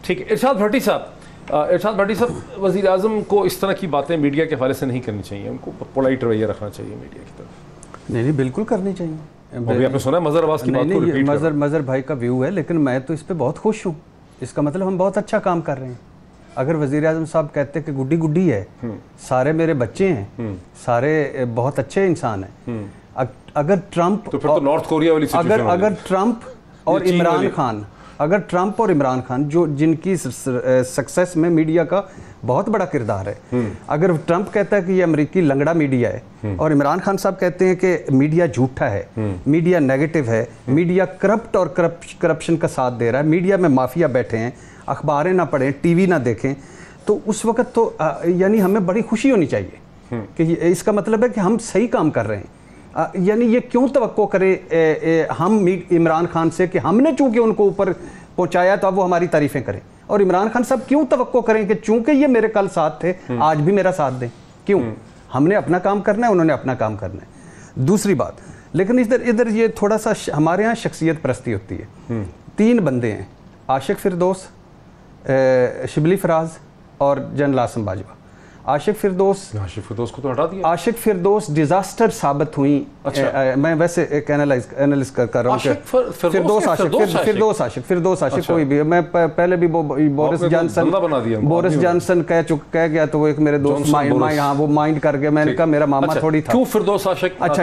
ठीक है। इरशाद भट्टी साहब, वज़ीर आज़म को इस तरह की बातें मीडिया के हवाले से नहीं करनी चाहिए, उनको पोलाइट रवैया रखना चाहिए मीडिया की तरफ। नहीं, बिल्कुल करनी चाहिए। अभी आपने सुना मज़हर अब्बास की बात को रिपीट कर। मज़हर भाई का व्यू है, लेकिन मैं तो इस पर बहुत खुश हूँ। इसका मतलब हम बहुत अच्छा काम कर रहे हैं। अगर वज़ीर आज़म साहब कहते कि गुड्डी गुड्डी है, सारे मेरे बच्चे हैं, सारे बहुत अच्छे इंसान हैं, अगर ट्रंप तो फिर तो नॉर्थ कोरिया वाली सिचुएशन, अगर ट्रंप और इमरान खान जो जिनकी सक्सेस में मीडिया का बहुत बड़ा किरदार है, अगर ट्रंप कहता है कि ये अमेरिकी लंगड़ा मीडिया है और इमरान खान साहब कहते हैं कि मीडिया झूठा है, मीडिया नेगेटिव है, मीडिया करप्ट और करप्शन का साथ दे रहा है, मीडिया में माफिया बैठे हैं, अखबारें ना पढ़ें, टीवी ना देखें, तो उस वक्त तो यानी हमें बड़ी खुशी होनी चाहिए कि इसका मतलब है कि हम सही काम कर रहे हैं। यानी ये क्यों तवक्को करे हम इमरान खान से कि हमने चूंकि उनको ऊपर पहुंचाया तो अब वो हमारी तारीफें करें, और इमरान खान साहब क्यों तवक्को करें कि चूंकि ये मेरे कल साथ थे आज भी मेरा साथ दें? क्यों? हमने अपना काम करना है, उन्होंने अपना काम करना है। दूसरी बात, लेकिन इधर ये थोड़ा सा हमारे यहाँ शख्सियत परस्ती होती है। 3 बंदे हैं, आशिक फिरदौस, शिबली फराज और जनरल आसिम बाजवा। आशिक फिरदौस को तो हटा दिया। आशिक फिरदौस डिजास्टर साबित हुई। अच्छा। मैं वैसे एक एनालिस्ट कर रहा हूँ। फिरदौस आशिक कोई भी, मैं पहले भी बोरिस जॉनसन कह गया तो वो एक मेरे दोस्त वो माइंड कर गया, मैंने कहा मेरा मामा थोड़ी था। क्यों फिरदौस आशिक? अच्छा,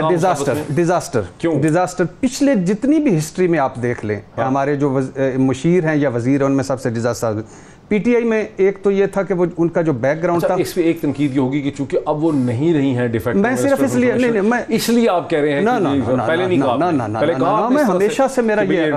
डिजास्टर पिछले जितनी भी हिस्ट्री में आप देख लें, हमारे जो मुशीर हैं या वजीर हैं, उनमें सबसे डिजास्टर। पीटीआई में एक तो ये था कि वो उनका जो बैकग्राउंड था, इस पे एक तनकीद ये होगी कि चूंकि अब वो नहीं रही हैं डिफेक्ट, मैं सिर्फ इसलिए नहीं, मैं इसलिए आप कह रहे हैं पहले नहीं कहा, मैं हमेशा से मेरा ये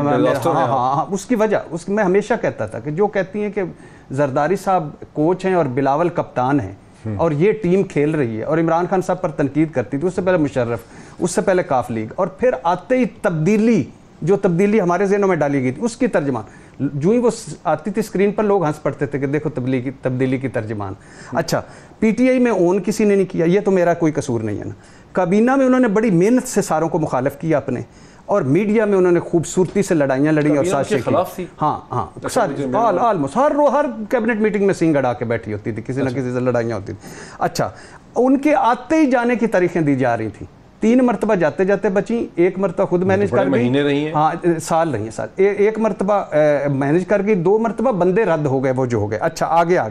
उसकी वजह मैं हमेशा कहता था कि जो कहती हैं कि जरदारी साहब कोच हैं और बिलावल कप्तान हैं और ये टीम खेल रही है, और इमरान खान साहब पर तनकीद करती थी, उससे पहले मुशर्रफ, उससे पहले काफ लीग, और फिर आते ही तब्दीली हमारे ज़हनों में डाली गई थी, उसकी तर्जमान जो ही वो आती थी स्क्रीन पर लोग हंस पड़ते थे कि देखो तब्दीली की तर्जमान। अच्छा, पीटीआई में ओन किसी ने नहीं किया, ये तो मेरा कोई कसूर नहीं है ना। काबीना में उन्होंने बड़ी मेहनत से सारों को मुखालिफ किया अपने, और मीडिया में उन्होंने खूबसूरती से लड़ाइयाँ लड़ी और साजिशें की। हाँ, ऑलमोस्ट हर कैबिनेट मीटिंग में सींग अड़ा के बैठी होती थी, किसी न किसी से लड़ाइयाँ होती थी। अच्छा, उनके आते ही जाने की तारीखें दी जा रही थी। 3 मरतबा जाते जाते बची, 1 मरतबा खुद मैनेज कर गई, हाँ साल रही है, एक मरतबा मैनेज कर गई, 2 मरतबा बंदे रद्द हो गए, वो जो हो गए। अच्छा, आगे आ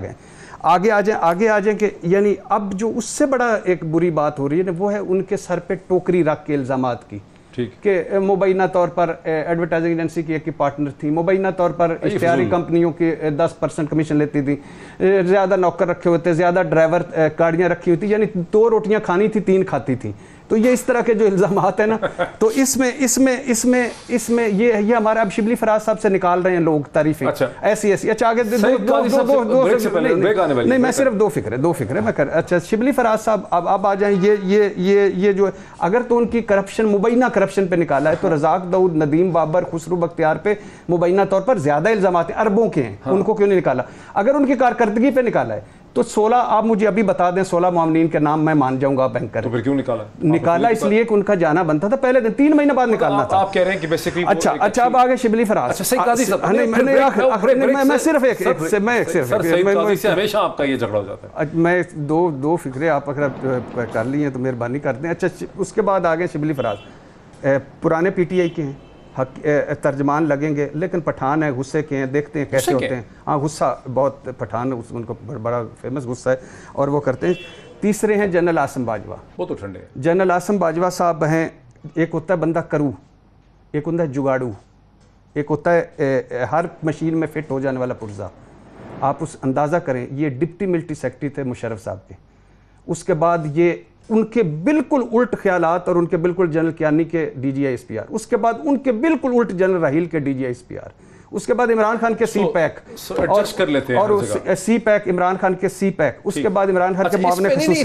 जाए कि यानी अब जो उससे बड़ा एक बुरी बात हो रही है ना, वो है उनके सर पे टोकरी रख के इल्जामात की कि मुबैना तौर पर एडवर्टाइजिंग एजेंसी की एक पार्टनर थी, मुबैना तौर पर इश्तिहारी कंपनियों की 10% कमीशन लेती थी, ज़्यादा नौकर रखे हुए थे, ज़्यादा ड्राइवर गाड़ियाँ रखी हुई थी, यानी 2 रोटियाँ खानी थी 3 खाती थी। तो ये इस तरह के जो इल्ज़ामात है ना, तो इसमें ये हमारे अब शिबली फराज साहब से निकाल रहे हैं लोग तारीफें। अच्छा, ऐसी अच्छा, आगे नहीं, मैं सिर्फ दो फिक्र मैं कर। अच्छा, शिबली फराज साहब अब आ जाएं, ये जो अगर तो उनकी करप्शन, मुबैना करप्शन पे निकाला है, तो रज़ाक दाऊद, नदीम बाबर, खुसरू बख्तियार पे मुबैना तौर पर ज्यादा इल्ज़ामात अरबों के हैं, उनको क्यों नहीं निकाला? अगर उनकी कारकर्दगी पे निकाला है तो 16, आप मुझे अभी बता दें 16 मामलीन के नाम, मैं मान जाऊंगा बैंकर। तो फिर क्यों निकाला इसलिए कि उनका जाना बनता था पहले दिन, 3 महीने बाद निकालना था। आप कह रहे हैं कि बेसिकली अच्छा, अब आगे शिबली फराज। मैं सिर्फ हमेशा आपका ये झगड़ा हो जाता है। मैं दो फिक्रे आप अगर कर ली हैं तो मेहरबानी कर दें। अच्छा, उसके बाद आगे शिबली फराज पुराने पीटीआई के हैं, तर्जमान लगेंगे, लेकिन पठान है, गुस्से के हैं, देखते हैं कैसे होते हैं। हाँ, गुस्सा बहुत, पठान उनको बड़ा फेमस गुस्सा है और वो करते हैं। तीसरे हैं जनरल आसिम बाजवा, वो तो ठंडे हैं। जनरल आसिम बाजवा साहब हैं, एक होता है बंदा करू, एक होता है जुगाड़ू, एक होता है हर मशीन में फिट हो जाने वाला पुर्जा। आप उस अंदाज़ा करें, ये डिप्टी मिलिट्री सेक्रेटरी थे मुशर्रफ साहब के, उसके बाद ये उनके बिल्कुल उल्ट ख्यालात और उनके बिल्कुल जनरल कियानी के DGI SPR, उसके बाद उनके बिल्कुल उल्ट जनरल राहील के DGI SPR, उसके बाद इमरान खान के CPAC और CPAC, इमरान खान के CPAC, उसके बाद इमरान खान के मामले खसूसी,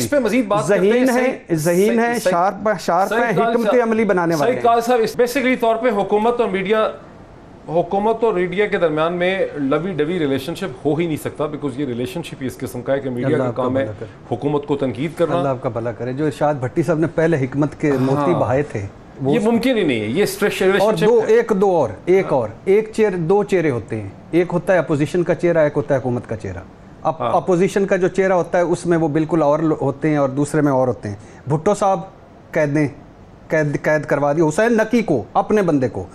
ज़हीन है, शार्प है, हिकमत अमली बनाने वाले हैं। बेसिकली तौर पे हुकूमत और मीडिया के दरमियान में लवी डवी रिलेशनशिप हो ही नहीं सकता, बिकॉज ये रिलेशनशिप ही इस किस्म का है कि मीडिया का काम है हुकूमत को तनकीद करना। अल्लाह आपका भला करे। जो इरशाद भट्टी साहब ने पहले हिकमत के मोती बहाए थे, ये मुमकिन ही नहीं है, ये स्ट्रेस और एक चेहरे, दो चेहरे होते हैं, एक होता है अपोजिशन का चेहरा, एक होता है हुकूमत का चेहरा। अपोजिशन का जो चेहरा होता है उसमें वो बिल्कुल और होते हैं और दूसरे में और होते हैं। भुट्टो साहब कैद करवा दी हुसैन नकी को, अपने बंदे को,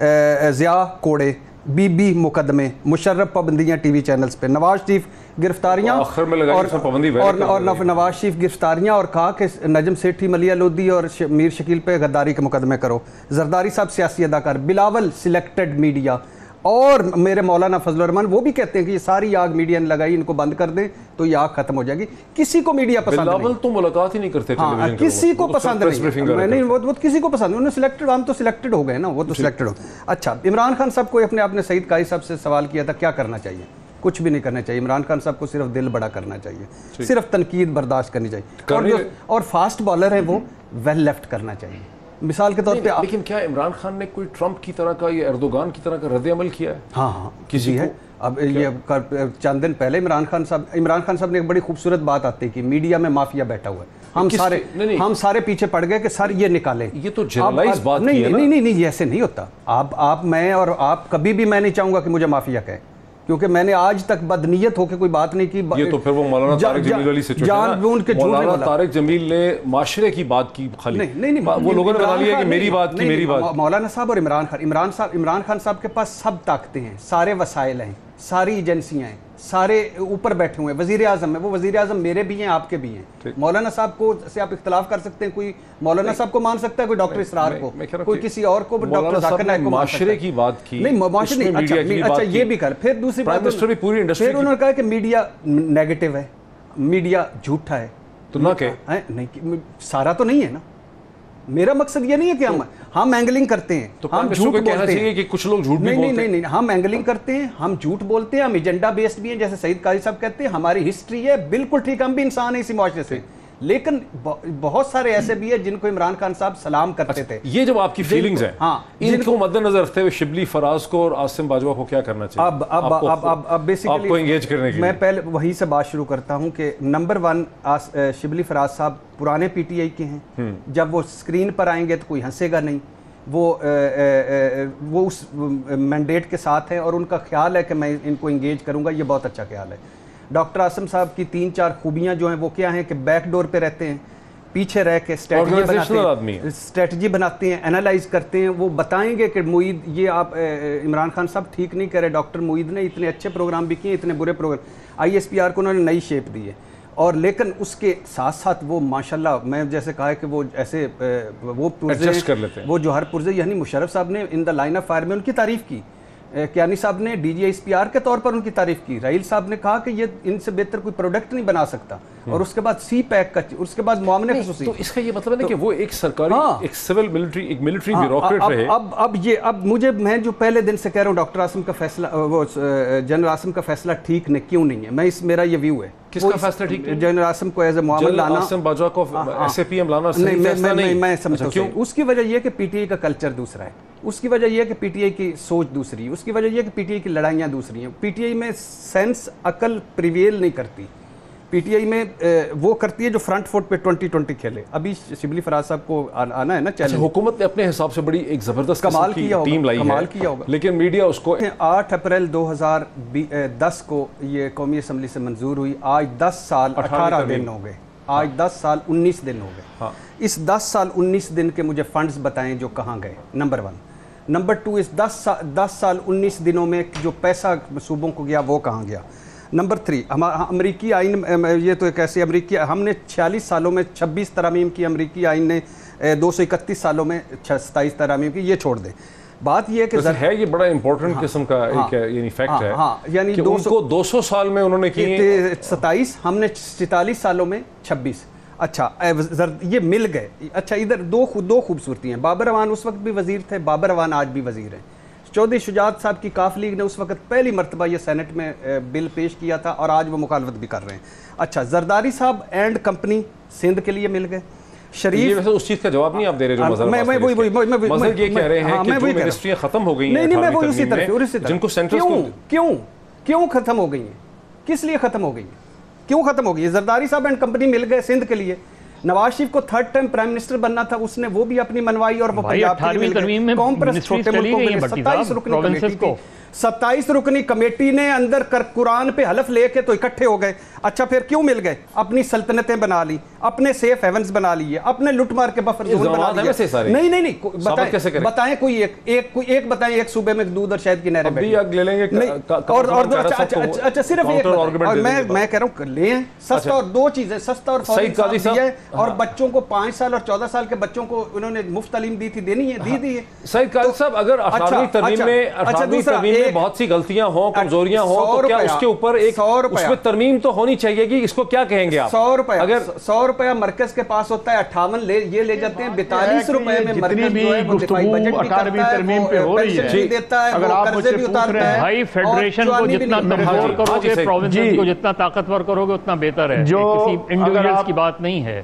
ज़िया कोड़े, बीबी मुकदमे, मुशर्रफ पाबंदियाँ टीवी चैनल्स पे, नवाज शरीफ गिरफ्तारियाँ और नवाज शरीफ गिरफ्तारियाँ, और कहा कि नजम सेठी, मलिया लोधी और मीर शकील पे गद्दारी के मुकदमे करो। जरदारी साहब सियासी अदाकार, बिलावल सिलेक्टेड मीडिया, और मेरे मौलाना फजल रहमान वो भी कहते हैं कि ये सारी आग मीडिया ने लगाई, इनको बंद कर दें तो ये आग खत्म हो जाएगी। किसी को मीडिया पसंद नहीं, तो मुलाकात ही नहीं करते, हाँ, किसी को पसंद नहीं, वो किसी को पसंद नहीं, उन्होंने सिलेक्टेड, हम तो सिलेक्टेड हो गए ना, वो तो सिलेक्टेड हो। अच्छा, इमरान खान साहब को अपने आपने सईद काई साहब से सवाल किया था क्या करना चाहिए, कुछ भी नहीं करना चाहिए। इमरान खान साहब को सिर्फ दिल बड़ा करना चाहिए, सिर्फ तनकीद बर्दाश्त करनी चाहिए, और फास्ट बॉलर है वो वेल लेफ्ट करना चाहिए, मिसाल के तौर पे। लेकिन क्या इमरान खान ने कोई ट्रंप की तरह का या एर्दोगान की तरह का रद्द अमल किया है? हाँ, किसी है। अब ये चंद दिन पहले इमरान खान साहब ने एक बड़ी खूबसूरत बात आती है कि मीडिया में माफिया बैठा हुआ है, हम सारे पीछे पड़ गए कि सर ये निकाले। ये तो जनरलाइज बात नहीं, नहीं, नहीं, नहीं, ऐसे नहीं होता। आप मैं और आप कभी भी मैं नहीं चाहूंगा कि मुझे माफिया कहे, क्योंकि मैंने आज तक बदनीयत होकर कोई बात नहीं की। ये तो फिर वो मौलाना तारिक जमील वाली सिचुएशन है। मौलाना तारिक जमील ने माशरे की बात की खाली, नहीं, वो लोगों ने बना लिया कि मेरी बात। मौलाना साहब और इमरान खान साहब के पास सब ताकतें हैं, सारे वसाइल हैं, सारी एजेंसियां हैं, सारे ऊपर बैठे हुए हैं। वजीर आजम है, वो वजीर आजम मेरे भी हैं, आपके भी हैं। मौलाना साहब को से आप इख्तलाफ कर सकते हैं, कोई मौलाना साहब को मान सकता है, कोई डॉक्टर इसरार को, कोई किसी और को, डॉक्टर जाकिर नाइक को माशरे की बात की, नहीं माशरे नहीं। अच्छा, ये भी कर, फिर दूसरी बात, पूरी इंडस्ट्री, फिर उन्होंने कहा कि मीडिया नेगेटिव है, मीडिया झूठा है, तो ना कहे नहीं, सारा तो नहीं है ना। मेरा मकसद ये नहीं है कि हम एंगलिंग करते हैं, तो हम झूठ बोलते हैं कि कुछ लोग झूठ भी बोलते हैं। नहीं, हम एंगलिंग करते हैं, हम झूठ बोलते हैं, हम एजेंडा बेस्ड भी हैं, जैसे सईद काजी साहब कहते हैं, हमारी हिस्ट्री है, बिल्कुल ठीक, हम भी इंसान हैं इसी मुआशरे से। लेकिन बहुत सारे ऐसे भी है जिनको इमरान खान साहब सलाम करते थे। ये जब आपकी फीलिंग्स हैं, हाँ, इनको मद्देनजर रखते हुए शिबली फराज को और आसिम बाजवा को क्या करना चाहिए? अब बेसिकली आपको एंगेज करने के लिए मैं पहले वहीं से बात शुरू करता हूं कि नंबर 1 शिबली फराज साहब पुराने पीटीआई के हैं। जब वो स्क्रीन पर आएंगे तो कोई हंसेगा नहीं, वो उस मैंडेट के साथ है और उनका ख्याल है कि मैं इनको इंगेज करूंगा, ये बहुत अच्छा ख्याल है। डॉक्टर आसिम साहब की 3-4 खूबियां जो हैं वो क्या हैं कि बैकडोर पे रहते हैं, पीछे रह के स्ट्रेटजी बनाते हैं, एनालाइज करते हैं। वो बताएंगे कि मुईद, ये आप इमरान खान साहब ठीक नहीं करे, डॉक्टर मुईद ने इतने अच्छे प्रोग्राम भी किए, इतने बुरे प्रोग्राम, ISPR को उन्होंने नई शेप दी है। और लेकिन उसके साथ साथ वो माशाल्लाह, मैं जैसे कहा है कि वो ऐसे वो पुरजे कर लेते हैं, वो जो हर पुरजे, यानी मुशर्रफ साहब ने in the line of fire में उनकी तारीफ की, कियानी साहब ने DGISPR के तौर पर उनकी तारीफ की, राहील साहब ने कहा कि ये इनसे बेहतर कोई प्रोडक्ट नहीं बना सकता, और उसके बाद CPAC का, उसके बाद मुआमले खसूसी। तो इसका ये मतलब है कि वो एक सरकारी, एक सिविल मिलिट्री, एक मिलिट्री ब्यूरोक्रेट रहे। अब मुझे, मैं जो पहले दिन से कह रहा हूँ डॉक्टर आसिम का फैसला, वो जनरल आसिम का फैसला ठीक नहीं, क्यों नहीं है, मैं मेरा ये व्यू है। किसका फैसला ठीक है? जनरल आसिम को एज ए मुआमल लाना, आसिम बाजवा को SAPM लाना सही फैसला नहीं। मैं समझता हूं क्यों। उसकी वजह यह कि PTI का कल्चर दूसरा है, उसकी वजह यह कि PTI की सोच दूसरी है, उसकी वजह यह कि PTI की लड़ाइयाँ दूसरी हैं। PTI में सेंस, अकल प्रिवेल नहीं करती। PTI में वो करती है जो फ्रंट फुट पे 2020 खेले। अभी शिबली फराज साहब को आना है ना चैलेंज। हुकूमत ने अपने हिसाब से बड़ी एक जबरदस्त कमाल किया होगा, टीम लाई कमाल किया होगा, लेकिन मीडिया उसको 8 अप्रैल 2010 को ये कौमी असम्बली से मंजूर हुई। आज 10 साल 18 दिन हो गए, आज 10 साल 19 दिन हो गए। हाँ। इस 10 साल 19 दिन के मुझे फंड्स बताएं जो कहाँ गए, नंबर 1। नंबर 2, इस 10 साल 19 दिनों में जो पैसा सूबों को गया वो कहाँ गया। नंबर 3, हमारा अमरीकी आइन, ये तो एक ऐसी अमरीकी, हमने 46 सालों में 26 तरामीम की, अमरीकी आइन ने 231 सालों में 27 तरामीम की। ये छोड़ दें, बात ये है ये बड़ा इंपॉर्टेंट किस्म का एक यानी फैक्ट है। हाँ, यानी 200 साल में उन्होंने किए 27, हमने 44 सालों में 26। अच्छा, ये मिल गए। अच्छा, इधर दो खूबसूरती हैं। बाबर अवान उस वक्त भी वजीर थे, बाबर अवान आज भी वजीर हैं। चौधरी शुजात साहब की काफ लीग ने उस वक्त पहली मरतबा ये सेनेट में बिल पेश किया था और आज वो मुखालफत भी कर रहे हैं। अच्छा, जरदारी साहब एंड कंपनी सिंध के लिए मिल गए। शरीफ, वैसे उस चीज़ का जवाब नहीं आप दे रहे जो मसला ये कह रहे हैं कि जो मिनिस्ट्रियां खत्म हो गई हैं, नहीं, मैं वही उसी तरफ जिनको सेंट्रल क्यों खत्म हो गई हैं, किस लिए खत्म हो गई हैं, क्यों खत्म हो गई है? जरदारी साहब एंड कंपनी मिल गए सिंध के लिए। नवाज शरीफ को 3rd टाइम प्राइम मिनिस्टर बनना था, उसने वो भी अपनी मनवाई और वो पंजाब के लिए मिल गए। कॉम्प्रेस छोटे मुल्कों के लिए 27 रुकनी कमेटी थी, 27 रुकनी कमेटी ने अंदर कर कुरान पे हलफ लेके तो इकट्ठे हो गए। अच्छा फिर क्यों मिल गए? अपनी सल्तनतें बना ली, अपने सेफ हेवंस बना लिए, अपने लुटमार के बफर जोन बना लिए। नहीं बताएं कोई एक बताएं, एक सूबे में दूध और शहद की नहरें बैठी ले लेंगे अच्छा सिर्फ एक, मैं कह रहा हूँ लें सस्ता, और 2 चीजें सस्ता और और बच्चों को 5 साल और 14 साल के बच्चों को उन्होंने मुफ्त तालीम दी थी, देनी है, दी है। सईद काजी साहब, अगर 18वीं तरमीम में बहुत सी गलतियां हो, कमजोरियां हो, तो क्या उसके ऊपर एक उसमें तरमीम तो होनी चाहिए कि इसको क्या कहेंगे आप? 100 रुपया, अगर 100 रुपया मरकज के पास होता है, 58 ये ले जाते हैं, 42 रुपए में मरकज जो है वो दिफाई बजट भी करता है, पे हो रही है, देता है, अगर आप कर्जे भी उतारता है। भाई फेडरेशन को जितना कमजोर करोगे, प्रोविंसेस को जितना ताकतवर करोगे, उतना बेहतर है। जो किसी इंडिविजुअल्स की बात नहीं है।